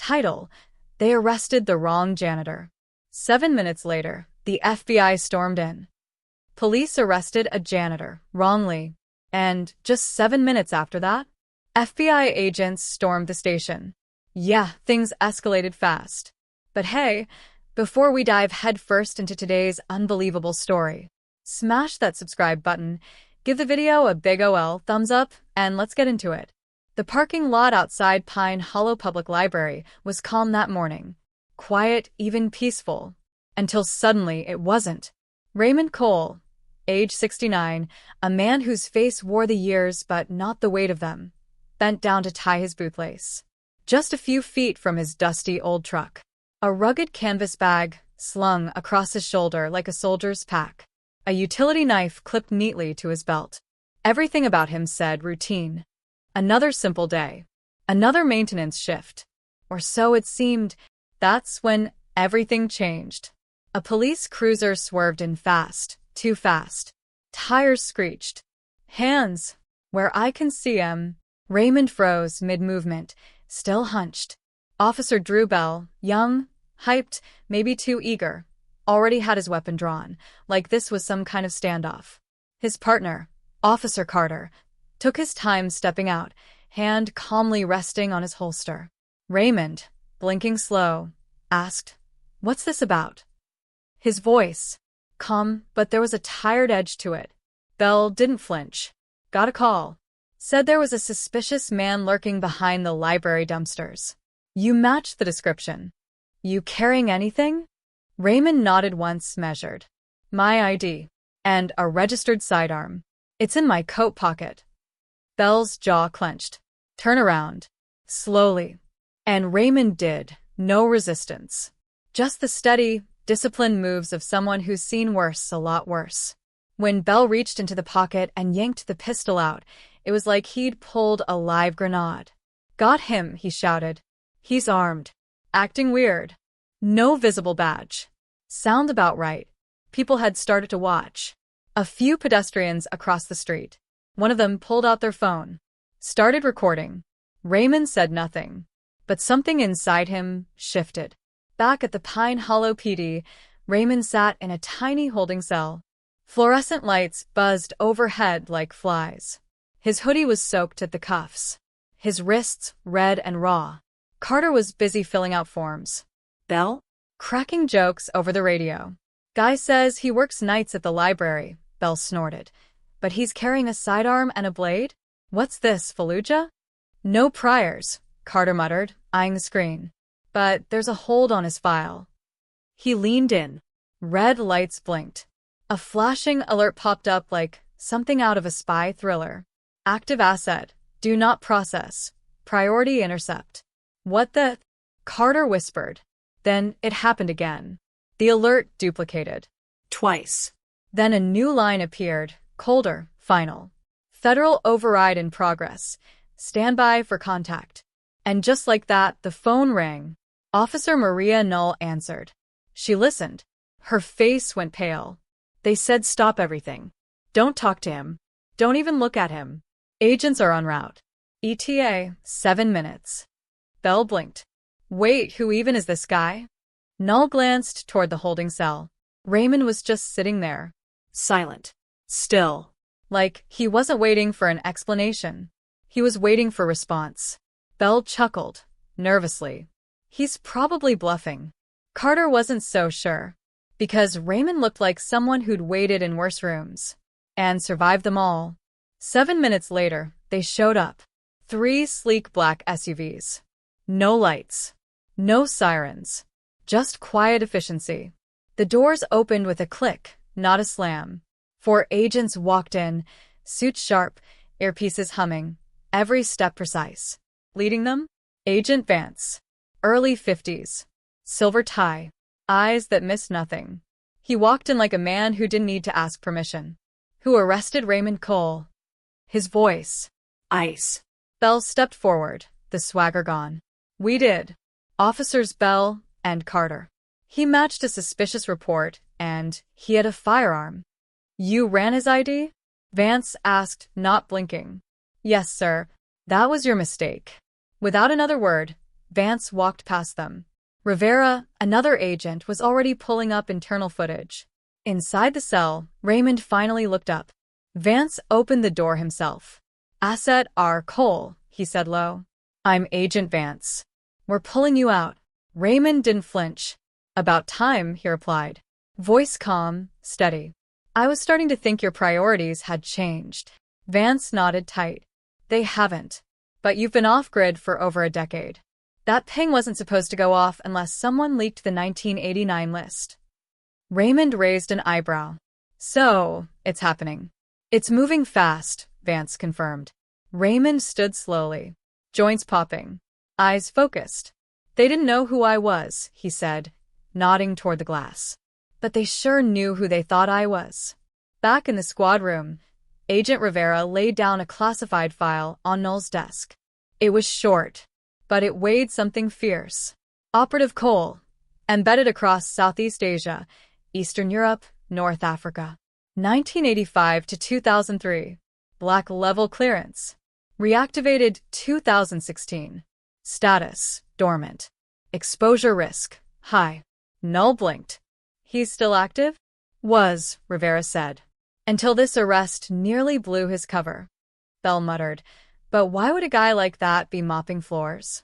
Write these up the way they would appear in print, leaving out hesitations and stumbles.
Title: They arrested the wrong janitor. 7 minutes later, the FBI stormed in. Police arrested a janitor, wrongly. And just 7 minutes after that, FBI agents stormed the station. Yeah, things escalated fast. But hey, before we dive headfirst into today's unbelievable story, smash that subscribe button, give the video a big ol' thumbs up, and let's get into it. The parking lot outside Pine Hollow Public Library was calm that morning. Quiet, even peaceful. Until suddenly it wasn't. Raymond Cole, age 69, a man whose face wore the years but not the weight of them, bent down to tie his bootlace. Just a few feet from his dusty old truck, a rugged canvas bag slung across his shoulder like a soldier's pack, a utility knife clipped neatly to his belt. Everything about him said routine. Another simple day. Another maintenance shift. Or so it seemed. That's when everything changed. A police cruiser swerved in fast, too fast. Tires screeched. Hands, where I can see 'em. Raymond froze mid-movement, still hunched. Officer Drew Bell, young, hyped, maybe too eager, already had his weapon drawn, like this was some kind of standoff. His partner, Officer Carter, took his time stepping out, hand calmly resting on his holster. Raymond, blinking slow, asked, "What's this about?" His voice, calm, but there was a tired edge to it. Bell didn't flinch. "Got a call. Said there was a suspicious man lurking behind the library dumpsters. You matched the description. You carrying anything?" Raymond nodded once, measured. "My ID. And a registered sidearm. It's in my coat pocket." Bell's jaw clenched. "Turn around." Slowly. And Raymond did. No resistance. Just the steady, disciplined moves of someone who's seen worse, a lot worse. When Bell reached into the pocket and yanked the pistol out, it was like he'd pulled a live grenade. "Got him," he shouted. "He's armed. Acting weird. No visible badge." Sound about right. People had started to watch. A few pedestrians across the street. One of them pulled out their phone. Started recording. Raymond said nothing. But something inside him shifted. Back at the Pine Hollow PD, Raymond sat in a tiny holding cell. Fluorescent lights buzzed overhead like flies. His hoodie was soaked at the cuffs. His wrists red and raw. Carter was busy filling out forms. Bell? Cracking jokes over the radio. "Guy says he works nights at the library," Bell snorted. "But he's carrying a sidearm and a blade? What's this, Fallujah?" "No priors," Carter muttered, eyeing the screen. "But there's a hold on his file." He leaned in. Red lights blinked. A flashing alert popped up like something out of a spy thriller. "Active asset. Do not process. Priority intercept." "What the?" Carter whispered. Then it happened again. The alert duplicated. Twice. Then a new line appeared, colder, final. "Federal override in progress. Stand by for contact." And just like that, the phone rang. Officer Maria Null answered. She listened. Her face went pale. "They said stop everything. Don't talk to him. Don't even look at him. Agents are en route. ETA, 7 minutes. Bell blinked. "Wait, who even is this guy?" Null glanced toward the holding cell. Raymond was just sitting there. Silent. Still. Like he wasn't waiting for an explanation. He was waiting for response. Bell chuckled, nervously. He's probably bluffing. Carter wasn't so sure. Because Raymond looked like someone who'd waited in worse rooms. And survived them all. 7 minutes later, they showed up. 3 sleek black SUVs. No lights. No sirens. Just quiet efficiency. The doors opened with a click, not a slam. 4 agents walked in, suits sharp, earpieces humming, every step precise. Leading them? Agent Vance. Early 50s. Silver tie. Eyes that missed nothing. He walked in like a man who didn't need to ask permission. "Who arrested Raymond Cole?" His voice. Ice. Bell stepped forward, the swagger gone. "We did." Officers Bell and Carter. He matched a suspicious report, and he had a firearm. "You ran his ID?" Vance asked, not blinking. "Yes, sir. That was your mistake." Without another word, Vance walked past them. Rivera, another agent, was already pulling up internal footage. Inside the cell, Raymond finally looked up. Vance opened the door himself. "Asset R. Cole," he said low. "I'm Agent Vance. We're pulling you out." Raymond didn't flinch. "About time," he replied. Voice calm, steady. "I was starting to think your priorities had changed." Vance nodded tight. "They haven't. But you've been off-grid for over a decade. That ping wasn't supposed to go off unless someone leaked the 1989 list." Raymond raised an eyebrow. "So, it's happening." "It's moving fast," Vance confirmed. Raymond stood slowly, joints popping, eyes focused. "They didn't know who I was," he said, nodding toward the glass. "But they sure knew who they thought I was." Back in the squad room, Agent Rivera laid down a classified file on Null's desk. It was short, but it weighed something fierce. Operative Cole, embedded across Southeast Asia, Eastern Europe, North Africa. 1985 to 2003. Black level clearance. Reactivated 2016. Status, dormant. Exposure risk, high. Null blinked. "He's still active?" "Was," Rivera said. "Until this arrest nearly blew his cover." Bell muttered, "But why would a guy like that be mopping floors?"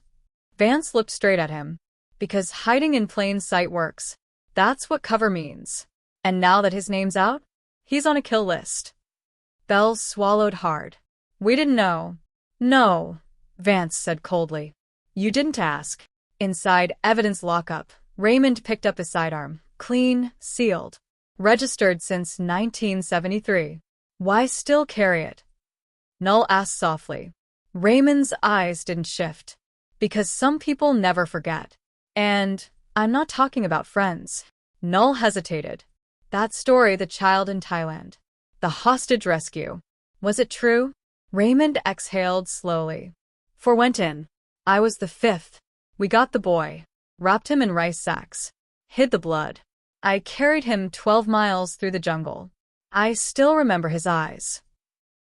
Vance looked straight at him. "Because hiding in plain sight works. That's what cover means. And now that his name's out, he's on a kill list." Bell swallowed hard. "We didn't know." "No," Vance said coldly. "You didn't ask." Inside evidence lockup, Raymond picked up his sidearm. Clean, sealed. Registered since 1973. "Why still carry it?" Null asked softly. Raymond's eyes didn't shift. "Because some people never forget. And I'm not talking about friends." Null hesitated. "That story, the child in Thailand. The hostage rescue. Was it true?" Raymond exhaled slowly. "4 went in. I was the 5th. We got the boy. Wrapped him in rice sacks. Hid the blood. I carried him 12 miles through the jungle. I still remember his eyes."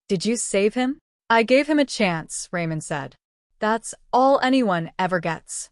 "Did you save him?" "I gave him a chance," Raymond said. "That's all anyone ever gets."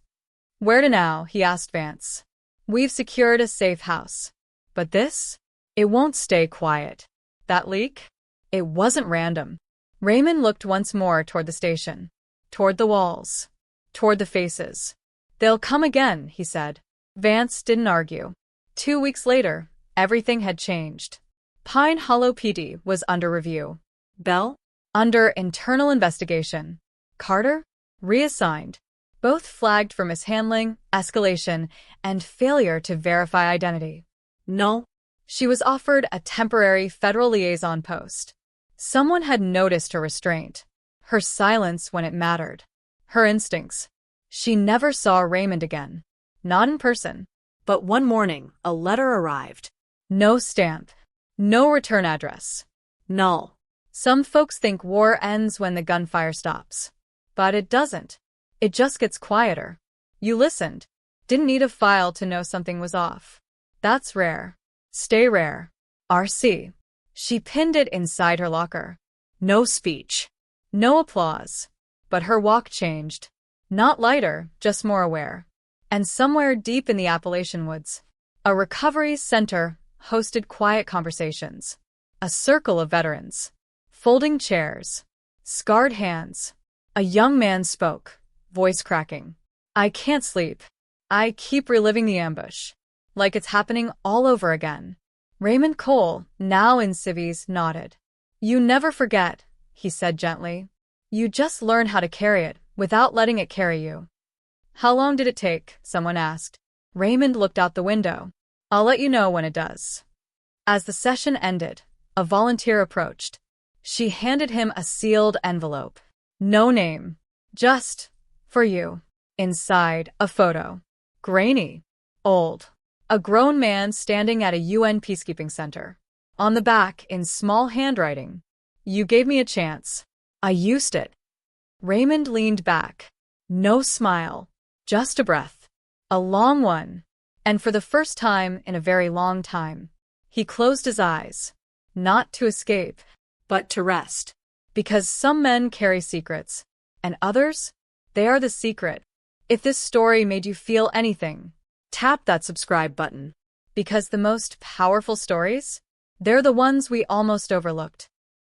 "Where to now?" he asked Vance. "We've secured a safe house. But this? It won't stay quiet. That leak? It wasn't random." Raymond looked once more toward the station. Toward the walls. Toward the faces. "They'll come again," he said. Vance didn't argue. 2 weeks later, everything had changed. Pine Hollow PD was under review. Bell? Under internal investigation. Carter? Reassigned. Both flagged for mishandling, escalation, and failure to verify identity. Null? She was offered a temporary federal liaison post. Someone had noticed her restraint, her silence when it mattered, her instincts. She never saw Raymond again. Not in person. But one morning, a letter arrived. No stamp. No return address. Null. Some folks think war ends when the gunfire stops. But it doesn't. It just gets quieter. You listened. Didn't need a file to know something was off. That's rare. Stay rare. RC. She pinned it inside her locker. No speech. No applause. But her walk changed. Not lighter, just more aware. And somewhere deep in the Appalachian woods, a recovery center hosted quiet conversations. A circle of veterans. Folding chairs. Scarred hands. A young man spoke, voice cracking. "I can't sleep. I keep reliving the ambush. Like it's happening all over again." Raymond Cole, now in civies, nodded. "You never forget," he said gently. "You just learn how to carry it without letting it carry you." "How long did it take?" someone asked. Raymond looked out the window. "I'll let you know when it does." As the session ended, a volunteer approached. She handed him a sealed envelope. No name. Just, "For you." Inside, a photo. Grainy. Old. A grown man standing at a UN peacekeeping center. On the back, in small handwriting, "You gave me a chance. I used it." Raymond leaned back. No smile. Just a breath. A long one. And for the first time in a very long time, he closed his eyes. Not to escape, but to rest. Because some men carry secrets, and others, they are the secret. If this story made you feel anything, tap that subscribe button. Because the most powerful stories, they're the ones we almost overlooked.